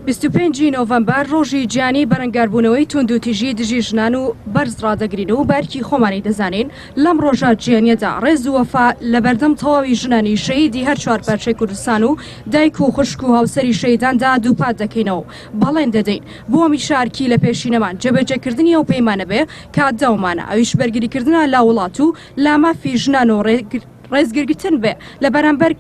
25 نۆڤەمبەر ڕۆژی گیانی بەرەنگاربوونەوەی توندوتیژی دژی ژنان و بەرز ڕدەگرین و بارکی خۆمانی دەزانین لەم ڕۆژە گیانیەدا ڕێز و وەفا لە بەردەم تەواوی ژنانی شەیدی هەر چوار پارچەی کوردستان و دایک و خوشک و هاوسەری شەیداندا دووپات دەکەینەوە بەڵێن دەدەین بۆ میشارکی لە پێشینەمان جێبەجێکردنی ئەو پەیمانە بێ کاتداومانە ئەویش بەرگریکردنە لا وڵات و لا مافی ژنان و ڕێزگرتن بێ لە بەرامبەر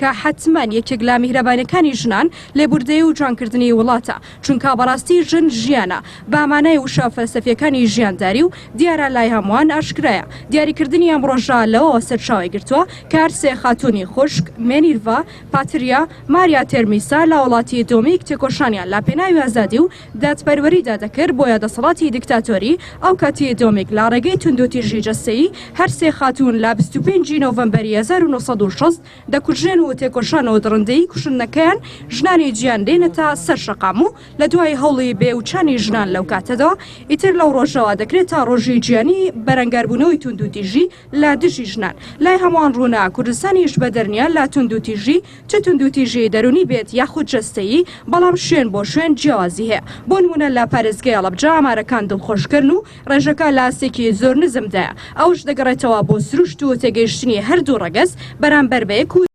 کە حتمما یەکێک لە میهرەبانەکانی ژنان لێبوردەی و جوانکردنی وڵاتە چونکە بەڕاستی ژن ژیانە بامانای وشە فەلسەفیەکانی ژیانداری و دیارە لای هەمووان ئاشکرایە دیاریکردنی ئەم ڕۆژە لەوەوە سەرچاوی گرتووە کار سێ خاتوونی خوشک مێنیرڤا پاتریا ماریا تێرمیسا لە وڵاتی دۆمیک تێکۆشانیان لا پێناوی ئازادی و دادپەروەریدا دەکرد بۆ یادەسەڵاتی دیکتاتۆری ئەو کاتی دۆمیک لە ڕێگەی توندوتیژی جەستەیی هەر سێ خاتوون لە 25 نۆڤەمبەری 1960 دەکوژێن و تێکۆشانەوە دڕندەی کوشندنەکەیان ژنانی گیان دێنێتە سەر شەقام و لە دوای هەوڵی بێوچانی ژنان لەو کاتەدا ئیتر لەو ڕۆژەوە دەکرێتە ڕۆژی گیانی بەرەنگاربوونەوەی توندوتیژی لە دژی ژنان لای هەمووان ڕوونا کوردستانیش بەدەرنیە لە توندوتیژی چ توندوتیژی دەرونی بێت یاخود جەستەیی بەڵام شوێن بۆ شوێن جیاوازی هەیە بۆ نمونە لە پارێزگای ئەڵەبجا ئامارەکان دڵخۆشکردن و ڕێژەکە لە ئاستێکی زۆر نزمدایە ئەوش دەگەڕێتەوە بۆ سروشت و تێگەیشتنی هەردوو ڕەگەز بەرامبەر بە یەک